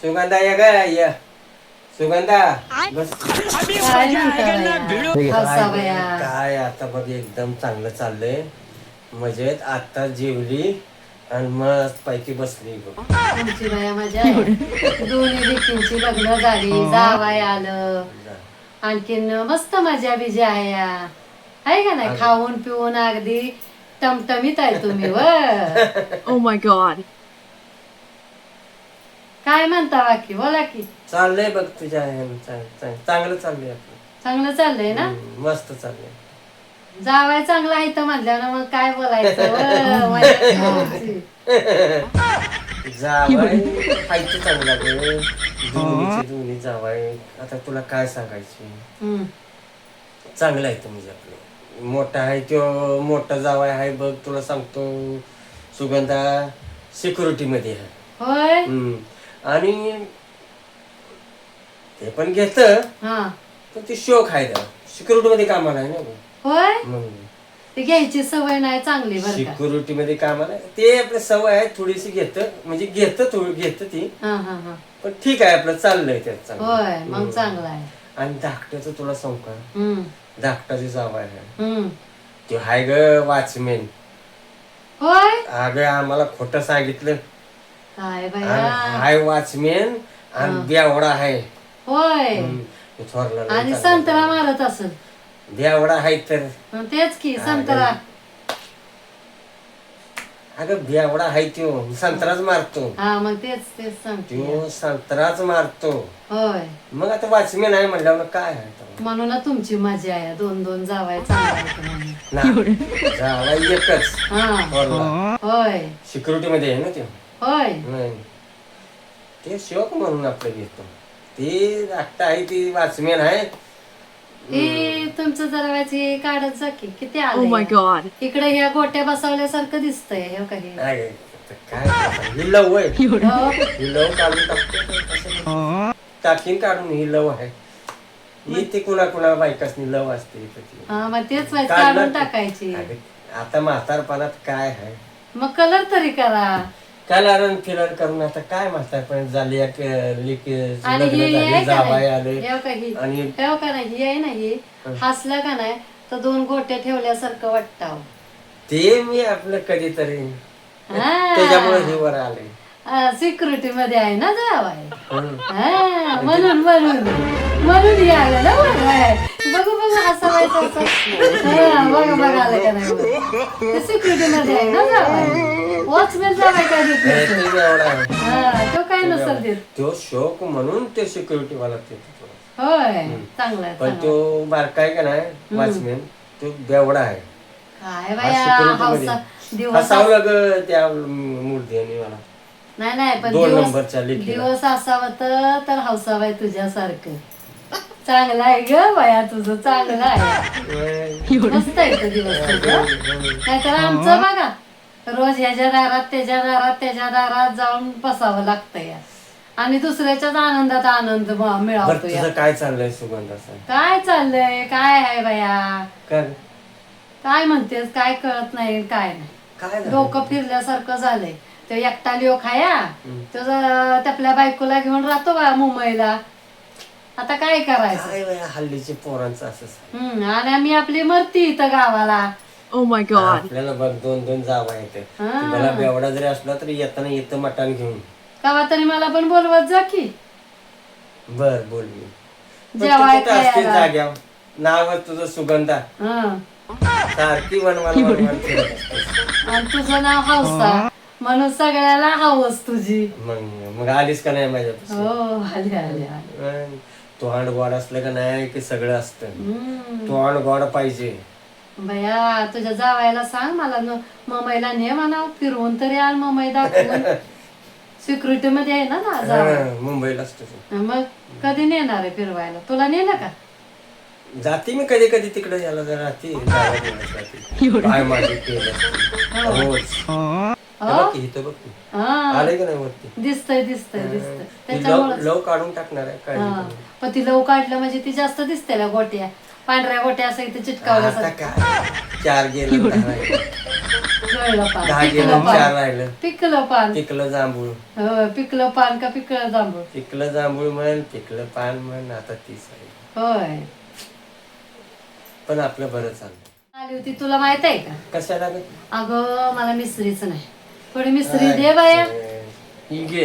सुगंधा या ग या सुगंधा बस. काय म्हणता बाया? काय आता बघ एकदम चांगलं चाललंय. मजेत आता जेवली आणि मस्त पैकी बसली बघ. तुमची बाया मजा आहे. दोन्ही लेकींची लग्न झाली, जावाय आलं, आणखीन मस्त मजा बिजा आहे या. आहे का नाही? खाऊन पिऊन अगदी टमटमीत आहे तुम्ही व. Oh my god. काय म्हणता बाकी? बोला की. चाललंय बघ तुझ्या ह्यानं चांगलं चाललंय आपलं. चांगलं चाललंय ना? मस्त चाललंय. जावाय चांगला आहे तर म्हणल्यावर मग काय बोलायचं व. मजा तुमची. जावाय खायचं चांगलं ग. दोन्ही जावाय आता तुला काय सांगायचं. हम्म. चांगलं आहे म्हणजे आपलं मोठा आहे तो मोठा जावाय आहे बघ तुला सांगतो. सुगंधा सिक्युरिटी मध्ये आहे. होय. आणि ते पण घेत हा. पण ते शोक आहे सिक्युरिटी मध्ये कामाला आहे ना. होय. मग ती घ्यायची सवय नाही चांगली बरं का. सिक्युरिटी मध्ये कामाला आहे. ते आपलं सवय आहे थोडीशी घेत म्हणजे घेत ती हा हा हा. पण ठीक आहे आपलं चाललंय त्यात चांगलं. होय मग चांगला आहे. आणि धाकट्याचं तुला सांगू का हम्म. धाकटाची जाव आहे हम्म. ते हाय ग वॉचमॅन. होय. अगं आम्हाला खोटं सांगितलं. काय बाया. हाय वॉचमॅन आणि बेवडा आहे. होय. थोरला आणि संतरा मारत असेल. बेवडा आहे तर तेच की संतरा. अगं बेवडा आहे त्यो संत्राच मारतो. हा मग तेच तेच सांगते. त्यो संत्राच मारतो. होय. मग आता वॉचमॅन आहे म्हणल्यावर काय आहे आता? म्हणून तुमची मजा आहे. दोन दोन जावाय चांगला म्हणून. ना जावा एकच हा. थोरला होय. सिक्युरिटी मध्ये आहे ना त्यो. होय. नाही ते शोक म्हणून आपलं घेतो. ती धाकटा आहे ती वॉचमॅन आहे. हे तुमचं जरा व्याची काढत जा की किती Oh my आलं. god. इकडे ह्या गोट्या बसवल्यासारखं दिसतंय हे काही. काय काय ही लव आहे. हो. ही लव काढून टाकतो टाकीन काढून ही लव आहे. ही ती कुणा बायकासनी लव असते इथं ती. हा मग तेच व्हायचं काढलं काढून की- टाकायची. अगं, आता म्हातारपणात काय आहे मग कलर तरी करा. कलर फिलर करून आता काय म्हातारपणात झाली एक लेक आणि लग्न हे झाली आहे का जावाय नाही आले हे काही आणि हे का नाही ही आहे ना ही हसलं का नाही तर दोन गोट्या ठेवल्यासारखं वाटतं. ते मी आपलं कधीतरी त्याच्यामुळे हे वर आले. सिक्युरिटी मध्ये आहे ना जावाय. म्हणून म्हणून म्हणून हे आलं ना वर. बघू बघू असं व्हायचं असं. बघा बघा आलं का नाही. सिक्युरिटी मध्ये आहे ना जावाय. वॉचमॅन जावाय काय देत नसेल. ते एवढा आहे. तो काय नसेल देत. तो शोक म्हणून ते सिक्युरिटी वाला देतो. होय चांगला आहे, पण चांगला तो बारका आहे का नाही वॉचमॅन तो बेवडा आहे. काय बाया हौसा दिवस हसावं ग त्या मूर्तीने मला. नाही नाही पण दोन दिवस नंबरच्या लेकीला. दिवस असावं तर हौसाबाई तुझ्यासारखं चांगलं आहे ग बाया तुझं चांगलं आहे. मस्त आहे तो दिवस तुझं. नाहीतर आमचं बघा रोज ह्याच्या दारात त्याच्या दारात जाऊन बसावं लागतं या. आणि दुसऱ्याच्याच आनंदात आनंद मिळवतो या. तुझं काय चाललंय सुगंधाचं? काय चाललंय काय आहे बाया काय काय म्हणतेस काय कळत नाही काय नाही. काय झालं? डोकं फिरल्यासारखं झालंय. तो एकटा लिओ खाया तो आपल्या बायकोला घेऊन राहतो बा मुंबईला. आता काय करायचं. काय बाया, हल्लीचे पोरांचं असंच आहे. आणि आम्ही आपली मरती इथं गावाला. Oh my god. आपल्याला बघ दोन जावा येते. मला बेवडा जरी असला तरी येताना येतं मटण घेऊन. गावात तरी मला पण बोलवत जा की. बर बोल मी. पण तू जेवाय कुठं असते खायला. जाग्यावर नाव आहे तुझं सुगंधा. हं. सारखी वनवान फिरत असतेस. आणि तुझं नाव हौसा म्हणून सगळ्याला हवस तुझी. मग आलीस का नाही माझ्यापासून? हो आले आले आले. तोंड गोड असलं का नाही की सगळं असतं. हम्म. तोंड गोड पाहिजे. बया तुझ्या जावायला सांग मला मुंबईला ने म्हणा फिरवून तरी आण मुंबई दाखवून. सिक्युरिटी मध्ये आहे ना जावाय. मुंबईला असतो. मग कधी नेणार आहे फिरवायला तुला नेलं का. जाते मी कधी कधी तिकडे यायला जरा राहते काय माझी केलं रोज. हे बघ की, इथं बघ की. आलंय का नाही वरती दिसतंय दिसतंय दिसतंय ती त्याच्यामुळे. लव काढून टाकणार आहे काय पण ती लव काढलं म्हणजे ती जास्त दिसते ना गोट्या पांढऱ्या गोट्या असं इथे चिटकावल्या आता काय 4 गेलं कळलं पान दहा पिकलं गेलं पान 4 राहिलं पिकलं पान पिकलं जांभूळ हो पिकलं पान का पिकलं जांभूळ पिकलं जांभूळ म्हण पिकलं पान म्हण आता 30 आहे होय पण आपलं बरं चाललं आली होती तुला माहित आहे का कशाला ग? अगं मला मिसरीच नाही थोडी मिसरी दे बाया ही घे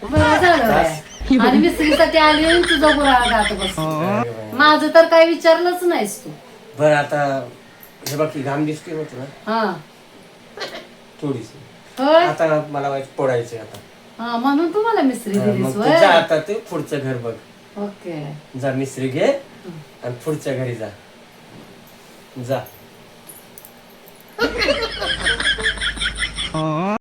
बरं झालं बाया आणि मिसरीसाठी आली आणि तुझा गुराळा गात बस अरे बाई. माझं तर काही विचारलंच नाहीस तू बरं आता हे बघ ही घाम दिसते होत ना हा थोडीशी होय आता मला वाईट पोडायचे आता हा म्हणून तू मला मिसरी मग दिलीस तू वय जा आता ते पुढचं घर बघ ओके जा मिसरी घे आणि पुढच्या घरी जा जा